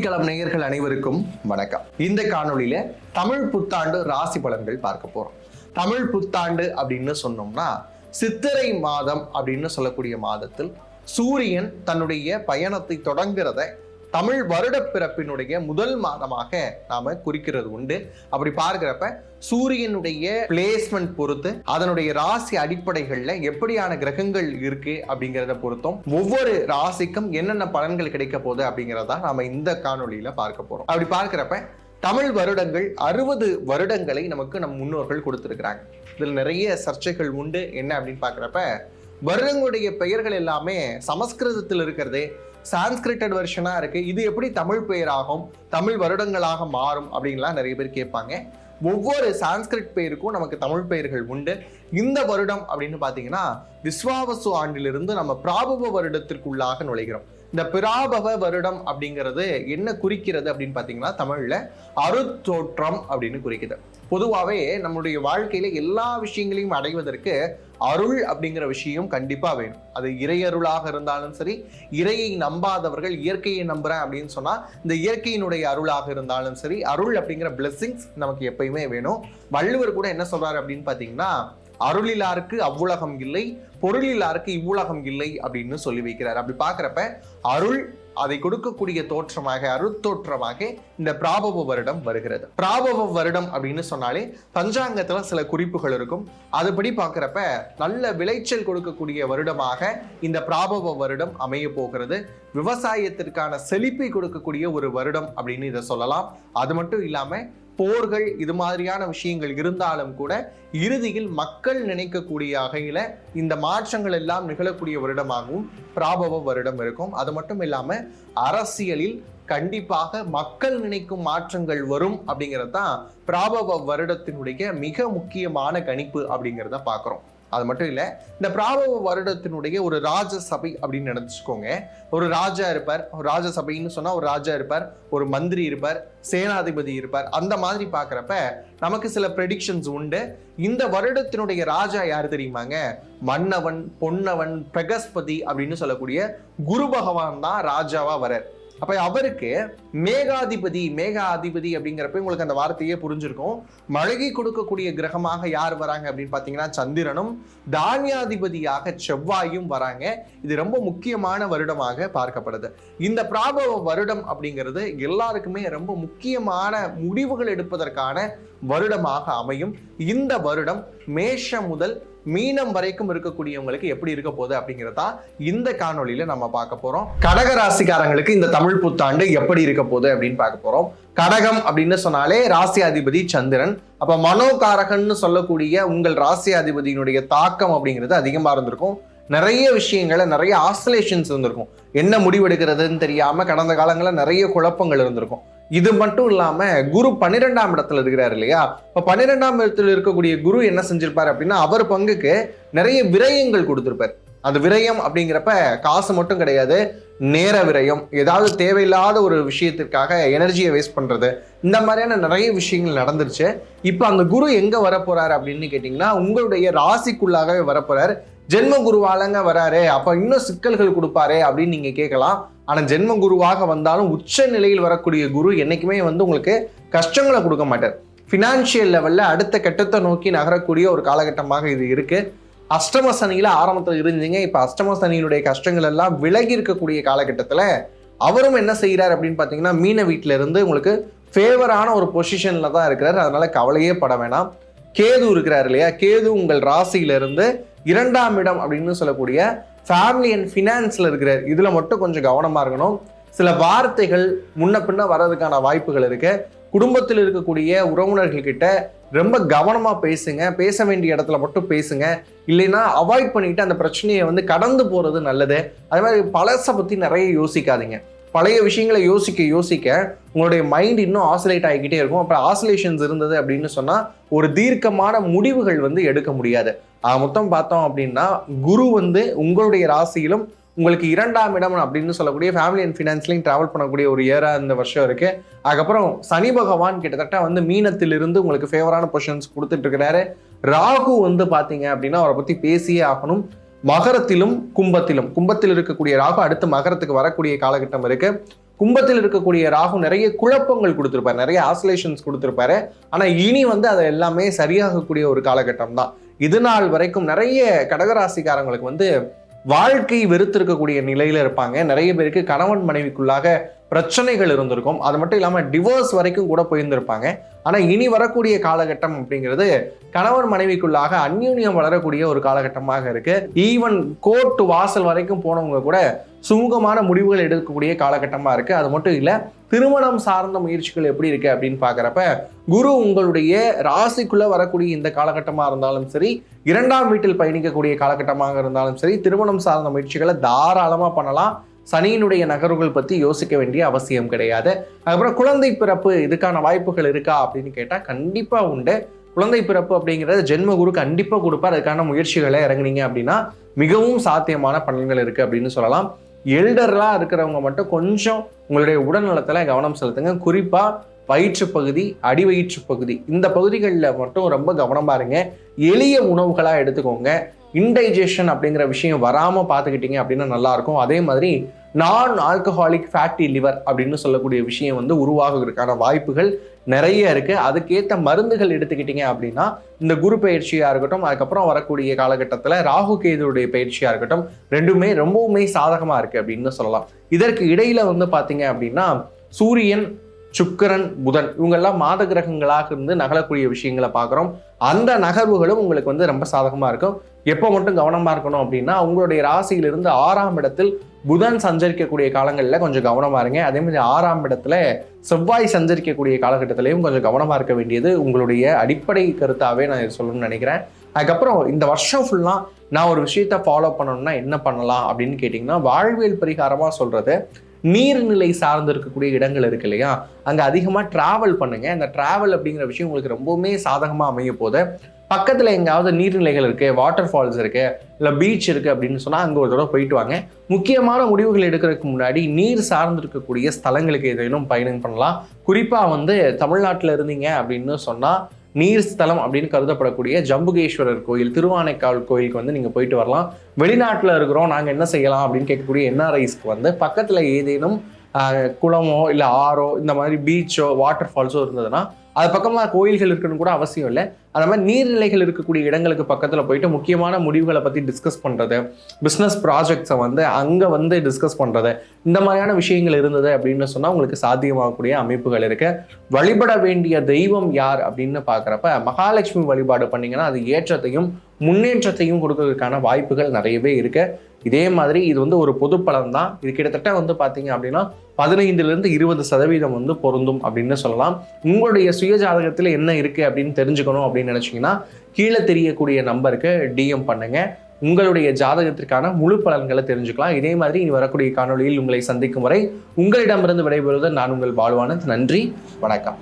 வெற்றிக்களம் நேயர்கள் அனைவருக்கும் வணக்கம். இந்த காணொளியில தமிழ் புத்தாண்டு ராசி பலன்கள் பார்க்க போறோம். தமிழ் புத்தாண்டு அப்படின்னு சொன்னோம்னா சித்திரை மாதம் அப்படின்னு சொல்லக்கூடிய மாதத்தில் சூரியன் தன்னுடைய பயணத்தை தொடங்குறத தமிழ் வருட பிறப்பினுடைய முதல் மாதமாக நாம குறிக்கிறது உண்டு. அப்படி பார்க்கிறப்ப சூரியனுடைய பிளேஸ்மெண்ட் பொறுத்து அதனுடைய ராசி அடிப்படைகள்ல எப்படியான கிரகங்கள் இருக்கு அப்படிங்கிறத பொறுத்தும் ஒவ்வொரு ராசிக்கும் என்னென்ன பலன்கள் கிடைக்க போகுது அப்படிங்கிறத நாம இந்த காணொளியில பார்க்க போறோம். அப்படி பார்க்கிறப்ப தமிழ் வருடங்கள் 60 வருடங்களை நமக்கு நம் முன்னோர்கள் கொடுத்திருக்கிறாங்க. இதில் நிறைய சர்ச்சைகள் உண்டு. என்ன அப்படின்னு பார்க்கிறப்ப வருடங்களுடைய பெயர்கள் எல்லாமே சமஸ்கிருதத்தில் இருக்கிறது, சான்ஸ்கிரிட்டட் வெர்ஷனா இருக்கு. இது எப்படி தமிழ் பெயராகும், தமிழ் வருடங்களாக மாறும் அப்படின்லாம் நிறைய பேர் கேட்பாங்க. ஒவ்வொரு சான்ஸ்கிரிட் பெயருக்கும் நமக்கு தமிழ் பெயர்கள் உண்டு. இந்த வருடம் அப்படின்னு பாத்தீங்கன்னா விஸ்வாவசு ஆண்டிலிருந்து நம்ம பிராபவ வருடத்திற்குள்ளாக நுழைகிறோம். இந்த பிராபவ வருடம் அப்படிங்கிறது என்ன குறிக்கிறது அப்படின்னு பாத்தீங்கன்னா தமிழ்ல அருத்தோற்றம் அப்படின்னு குறிக்குது. பொதுவாகவே நம்மளுடைய வாழ்க்கையில எல்லா விஷயங்களையும் அடைவதற்கு அருள் அப்படிங்கிற விஷயம் கண்டிப்பா வேணும். அது இறையருளாக இருந்தாலும் சரி, இறையை நம்பாதவர்கள் இயற்கையை நம்புறேன் அப்படின்னு சொன்னா இந்த இயற்கையினுடைய அருளாக இருந்தாலும் சரி, அருள் அப்படிங்கிற பிளெஸிங்ஸ் நமக்கு எப்பயுமே வேணும். வள்ளுவர் கூட என்ன சொல்றாரு அப்படின்னு பாத்தீங்கன்னா அருளிலாருக்கு அவ்வுலகம் இல்லை, பொருளிலாருக்கு இவ்வுலகம் இல்லை அப்படின்னு சொல்லி வைக்கிறார். அப்படி பார்க்கிறப்ப அருள் அதை கொடுக்கக்கூடிய தோற்றமாக அருத்தோற்றமாக இந்த பிராபவ வருடம் வருகிறது. பிராபவ வருடம் அப்படின்னு சொன்னாலே பஞ்சாங்கத்துல சில குறிப்புகள் இருக்கும். அதுபடி பார்க்கிறப்ப நல்ல விளைச்சல் கொடுக்கக்கூடிய வருடமாக இந்த பிராபவ வருடம் அமைய போகிறது. விவசாயத்திற்கான செழிப்பை கொடுக்கக்கூடிய ஒரு வருடம் அப்படின்னு இதை சொல்லலாம். அது மட்டும் இல்லாம போர்கள் இது மாதிரியான விஷயங்கள் இருந்தாலும் கூட இறுதியில் மக்கள் நினைக்கக்கூடிய வகையில இந்த மாற்றங்கள் எல்லாம் நிகழக்கூடிய வருடமாகவும் பிராபவ வருடம் இருக்கும். அது மட்டும் இல்லாம அரசியலில் கண்டிப்பாக மக்கள் நினைக்கும் மாற்றங்கள் வரும் அப்படிங்கிறது தான் பிராபவ வருடத்தினுடைய மிக முக்கியமான கணிப்பு அப்படிங்கிறத பார்க்கிறோம். அது மட்டும் இல்ல, இந்த பிராபவ வருடத்தினுடைய ஒரு ராஜசபை அப்படின்னு நினைச்சுக்கோங்க. ஒரு ராஜா இருப்பார், ஒரு ராஜசபைன்னு சொன்னா ஒரு ராஜா இருப்பார், ஒரு மந்திரி இருப்பார், சேனாதிபதி இருப்பார். அந்த மாதிரி பாக்குறப்ப நமக்கு சில ப்ரெடிக்ஷன்ஸ் உண்டு. இந்த வருடத்தினுடைய ராஜா யாரு தெரியுமாங்க? மன்னவன், பொன்னவன், பிரகஸ்பதி அப்படின்னு சொல்லக்கூடிய குரு பகவான் தான் ராஜாவா வரார். அப்ப அவருக்கு மேகாதிபதி அப்படிங்கிறப்ப உங்களுக்கு அந்த வார்த்தையே புரிஞ்சிருக்கும். மழை கொடுக்கக்கூடிய கிரகமாக யார் வராங்க அப்படின்னு பாத்தீங்கன்னா சந்திரனும், தானியாதிபதியாக செவ்வாயும் வராங்க. இது ரொம்ப முக்கியமான வருடமாக பார்க்கப்படுது. இந்த பிராபவ வருடம் அப்படிங்கிறது எல்லாருக்குமே ரொம்ப முக்கியமான முடிவுகள் எடுப்பதற்கான வருடமாக அமையும். இந்த வருடம் மேஷம் முதல் மீனம் வரைக்கும் இருக்கக்கூடியவங்களுக்கு எப்படி இருக்க போகுது அப்படிங்கிறதா இந்த காணொளியில நம்ம பார்க்க போறோம். கடக ராசிக்காரங்களுக்கு இந்த தமிழ் புத்தாண்டு எப்படி இருக்க போகுது அப்படின்னு பார்க்க போறோம். கடகம் அப்படின்னு சொன்னாலே ராசியாதிபதி சந்திரன். அப்ப மனோகாரகன்னு சொல்லக்கூடிய உங்கள் ராசியாதிபதியினுடைய தாக்கம் அப்படிங்கிறது அதிகமா இருந்திருக்கும். நிறைய விஷயங்களை நிறைய ஆசோலேஷன்ஸ் இருந்திருக்கும். என்ன முடிவெடுக்கிறதுன்னு தெரியாம கடந்த காலங்களில் நிறைய குழப்பங்கள் இருந்திருக்கும். இது மட்டும் இல்லாம குரு 12ஆம் இடத்துல இருக்கிறாரு இல்லையா? இப்ப 12ஆம் இடத்துல இருக்கக்கூடிய குரு என்ன செஞ்சிருப்பாரு அப்படின்னா அவர் பங்குக்கு நிறைய விரயங்கள் கொடுத்திருப்பார். அந்த விரயம் அப்படிங்கிறப்ப காசு மட்டும் கிடையாது, நேர விரயம், ஏதாவது தேவையில்லாத ஒரு விஷயத்திற்காக எனர்ஜியை வேஸ்ட் பண்றது, இந்த மாதிரியான நிறைய விஷயங்கள் நடந்துருச்சு. இப்ப அந்த குரு எங்க வரப்போறாரு அப்படின்னு கேட்டீங்கன்னா உங்களுடைய ராசிக்குள்ளாகவே வரப்போறாரு. ஜென்ம குருவாலங்க வராரு, அப்ப இன்னும் சிக்கல்கள் கொடுப்பாரு அப்படின்னு நீங்க கேட்கலாம். ஆனா ஜென்ம குருவாக வந்தாலும் உச்ச நிலையில் வரக்கூடிய குரு என்னைக்குமே உங்களுக்கு கஷ்டங்களை கொடுக்க மாட்டார். பினான்சியல் லெவல்ல அடுத்த கட்டத்தை நோக்கி நகரக்கூடிய ஒரு காலகட்டமாக இது இருக்கு. அஷ்டம சனியில ஆரம்பத்தில் இருந்தீங்க, இப்ப அஷ்டம சனியினுடைய கஷ்டங்கள் எல்லாம் விலகி இருக்கக்கூடிய காலகட்டத்துல அவரும் என்ன செய்யறாரு அப்படின்னு பாத்தீங்கன்னா மீன வீட்டுல இருந்து உங்களுக்கு ஃபேவரான ஒரு பொசிஷன்ல தான் இருக்கிறாரு. அதனால கவலையே பட வேணாம். கேது இருக்கிறாரு இல்லையா? கேது உங்கள் ராசியில இருந்து 2ஆம் இடம் அப்படின்னு சொல்லக்கூடிய ஃபேமிலி அண்ட் ஃபினான்ஸ்ல இருக்கிறார். இதுல மட்டும் கொஞ்சம் கவனமா இருக்கணும். சில வார்த்தைகள் முன்ன பின்ன வர்றதுக்கான வாய்ப்புகள் இருக்கு. குடும்பத்தில் இருக்கக்கூடிய உறவினர்கள் கிட்ட ரொம்ப கவனமா பேசுங்க. பேச வேண்டிய இடத்துல மட்டும் பேசுங்க. இல்லைன்னா அவாய்ட் பண்ணிட்டு அந்த பிரச்சனையை கடந்து போறது நல்லது. அதே மாதிரி பழசை பத்தி நிறைய யோசிக்காதீங்க. பழைய விஷயங்களை யோசிக்க உங்களுடைய மைண்ட் இன்னும் ஆசிலேட் ஆகிக்கிட்டே இருக்கும். அப்புறம் ஆசிலேஷன்ஸ் இருந்தது அப்படின்னு சொன்னா ஒரு தீர்க்கமான முடிவுகள் எடுக்க முடியாது. மொத்தம் பார்த்தோம் அப்படின்னா குரு உங்களுடைய ராசியிலும் உங்களுக்கு 2ஆம் இடம் அப்படின்னு சொல்லக்கூடிய ஃபேமிலி அண்ட் ஃபினான்ஸ்லையும் டிராவல் பண்ணக்கூடிய ஒரு இயரா இந்த வருஷம் இருக்கு. அதுக்கப்புறம் சனி பகவான் கிட்டத்தட்ட மீனத்திலிருந்து உங்களுக்கு ஃபேவரான பொசிஷன்ஸ் கொடுத்துட்டு இருக்கிறாரு. ராகு பாத்தீங்க அப்படின்னா அவரை பத்தி பேசியே ஆகணும். மகரத்திலும் கும்பத்தில் இருக்கக்கூடிய ராகு அடுத்து மகரத்துக்கு வரக்கூடிய காலகட்டம் இருக்கு. கும்பத்தில் இருக்கக்கூடிய ராகு நிறைய குழப்பங்கள் கொடுத்திருப்பாரு, நிறைய ஆசோலேஷன்ஸ் கொடுத்திருப்பாரு. ஆனா இனி வந்து அதை எல்லாமே சரியாகக்கூடிய ஒரு காலகட்டம் தான். இது நாள் வரைக்கும் நிறைய கடகராசிக்காரங்களுக்கு வந்து வாழ்க்கை வெறுத்திருக்கக்கூடிய நிலையில இருப்பாங்க. நிறைய பேருக்கு கணவன் மனைவிக்குள்ளாக பிரச்சனைகள் இருந்திருக்கும். அது மட்டும் இல்லாம டிவோர்ஸ் வரைக்கும் கூட போயிருந்திருப்பாங்க. ஆனா இனி வரக்கூடிய காலகட்டம் அப்படிங்கிறது கணவன் மனைவிக்குள்ளாக அந்யோன்யம் வளரக்கூடிய ஒரு காலகட்டமாக இருக்கு. ஈவன் கோர்ட் வாசல் வரைக்கும் போனவங்க கூட சுமூகமான முடிவுகள் எடுக்கக்கூடிய காலகட்டமா இருக்கு. அது மட்டும் இல்ல, திருமணம் சார்ந்த முயற்சிகள் எப்படி இருக்கு அப்படின்னு பாக்குறப்ப குரு உங்களுடைய ராசிக்குள்ள வரக்கூடிய இந்த காலகட்டமா இருந்தாலும் சரி, 2ஆம் வீட்டில் பயணிக்கக்கூடிய காலகட்டமாக இருந்தாலும் சரி, திருமணம் சார்ந்த முயற்சிகளை தாராளமா பண்ணலாம். சனியினுடைய நகர்வுகள் பத்தி யோசிக்க வேண்டிய அவசியம் கிடையாது. அதுக்கப்புறம் குழந்தை பிறப்பு இதுக்கான வாய்ப்புகள் இருக்கா அப்படின்னு கேட்டா கண்டிப்பா உண்டு. குழந்தை பிறப்பு அப்படிங்கிறது ஜென்ம குரு கண்டிப்பா கொடுப்பார். அதுக்கான முயற்சிகளை இறங்குனீங்க அப்படின்னா மிகவும் சாத்தியமான பலன்கள் இருக்கு அப்படின்னு சொல்லலாம். எல்டர்லா இருக்கிறவங்க மட்டும் கொஞ்சம் உங்களுடைய உடல்நலத்துல கவனம் செலுத்துங்க. குறிப்பா வயிற்று பகுதி, அடிவயிற்று பகுதி, இந்த பகுதிகளில் மட்டும் ரொம்ப கவனமா இருங்க. எளிய உணவுகளா எடுத்துக்கோங்க. இன்டைஜஷன் அப்படிங்கிற விஷயம் வராம பார்த்துக்கிட்டீங்க அப்படின்னா நல்லா இருக்கும். அதே மாதிரி நான் ஆல்கஹாலிக் ஃபேட்டி லிவர் அப்படின்னு சொல்லக்கூடிய விஷயம் வந்து உருவாகுவதற்கான வாய்ப்புகள் நிறைய இருக்கு. அதுக்கேற்ற மருந்துகள் எடுத்துக்கிட்டீங்க அப்படின்னா இந்த குரு பயிற்சியா இருக்கட்டும், அதுக்கப்புறம் வரக்கூடிய காலகட்டத்தில் ராகு கேதுடைய பயிற்சியா இருக்கட்டும், ரெண்டுமே ரொம்பவுமே சாதகமா இருக்கு அப்படின்னு சொல்லலாம். இதற்கு இடையில வந்து பாத்தீங்க அப்படின்னா சூரியன், சுக்கிரன், புதன் இவங்கெல்லாம் மாத கிரகங்களாக இருந்து நகலக்கூடிய விஷயங்களை பார்க்குறோம். அந்த நகர்வுகளும் உங்களுக்கு வந்து ரொம்ப சாதகமாக இருக்கும். எப்போ மட்டும் கவனமாக இருக்கணும் அப்படின்னா உங்களுடைய ராசியிலிருந்து 6ஆம் இடத்தில் புதன் சஞ்சரிக்கக்கூடிய காலங்களில் கொஞ்சம் கவனமாக இருங்க. அதே மாதிரி 6ஆம் இடத்துல செவ்வாய் சஞ்சரிக்கக்கூடிய காலகட்டத்திலையும் கொஞ்சம் கவனமாக இருக்க வேண்டியது உங்களுடைய அடிப்படை கருத்தாகவே நான் சொல்லணும்னு நினைக்கிறேன். அதுக்கப்புறம் இந்த வருஷம் ஃபுல்லாக நான் ஒரு விஷயத்த ஃபாலோ பண்ணணும்னா என்ன பண்ணலாம் அப்படின்னு கேட்டிங்கன்னா, வாழ்வியல் பரிகாரமாக சொல்கிறது, நீர்நிலை சார்ந்து இருக்கக்கூடிய இடங்கள் இருக்கு இல்லையா, அங்கே அதிகமாக ட்ராவல் பண்ணுங்க. அந்த ட்ராவல் அப்படிங்கிற விஷயம் உங்களுக்கு ரொம்பவுமே சாதகமாக அமைய போது பக்கத்தில் எங்காவது நீர்நிலைகள் இருக்கு, வாட்டர் ஃபால்ஸ் இருக்கு, இல்லை பீச் இருக்கு அப்படின்னு சொன்னால் அங்கே ஒரு தடவை போயிட்டு வாங்க. முக்கியமான முடிவுகள் எடுக்கிறதுக்கு முன்னாடி நீர் சார்ந்து இருக்கக்கூடிய ஸ்தலங்களுக்கு ஏதேனும் பயணம் பண்ணலாம். குறிப்பாக வந்து தமிழ்நாட்டில் இருந்தீங்க அப்படின்னு சொன்னால் நீர் ஸ்தலம் அப்படின்னு கருதப்படக்கூடிய ஜம்புகேஸ்வரர் கோயில், திருவானைக்காவல் கோயிலுக்கு வந்து நீங்கள் போயிட்டு வரலாம். வெளிநாட்டில் இருக்கிறோம், நாங்கள் என்ன செய்யலாம் அப்படின்னு கேட்கக்கூடிய என்ஆர்ஐஸ்க்கு வந்து பக்கத்தில் ஏதேனும் குளமோ இல்லை ஆறோ இந்த மாதிரி பீச்சோ வாட்டர் ஃபால்ஸோ இருந்ததுன்னா அது பக்கமாக கோயில்கள் இருக்குன்னு கூட அவசியம் இல்லை. அந்த மாதிரி நீர்நிலைகள் இருக்கக்கூடிய இடங்களுக்கு பக்கத்தில் போயிட்டு முக்கியமான முடிவுகளை பற்றி டிஸ்கஸ் பண்ணுறது, பிஸ்னஸ் ப்ராஜெக்ட்ஸை வந்து அங்கே வந்து டிஸ்கஸ் பண்ணுறது, இந்த மாதிரியான விஷயங்கள் இருந்தது அப்படின்னு சொன்னால் உங்களுக்கு சாத்தியமாகக்கூடிய அமைப்புகள் இருக்கு. வழிபட வேண்டிய தெய்வம் யார் அப்படின்னு பார்க்குறப்ப மகாலட்சுமி வழிபாடு பண்ணிங்கன்னா அது ஏற்றத்தையும் முன்னேற்றத்தையும் கொடுக்கறதுக்கான வாய்ப்புகள் நிறையவே இருக்கு. இதே மாதிரி இது வந்து ஒரு பொது பலன் தான். இது கிட்டத்தட்ட வந்து பார்த்தீங்க அப்படின்னா 15% வந்து பொருந்தும் அப்படின்னு சொல்லலாம். உங்களுடைய சுய ஜாதகத்தில் என்ன இருக்கு அப்படின்னு தெரிஞ்சுக்கணும் அப்படின்னு நினைச்சீங்கன்னா கீழே தெரியக்கூடிய நம்பருக்கு டிஎம் பண்ணுங்க. உங்களுடைய ஜாதகத்திற்கான முழு பலன்களை தெரிஞ்சுக்கலாம். இதே மாதிரி இனி வரக்கூடிய காணொலியில் உங்களை சந்திக்கும் வரை உங்களிடமிருந்து விடைபெறுவது நான் உங்கள் பாலுவானந்த். நன்றி, வணக்கம்.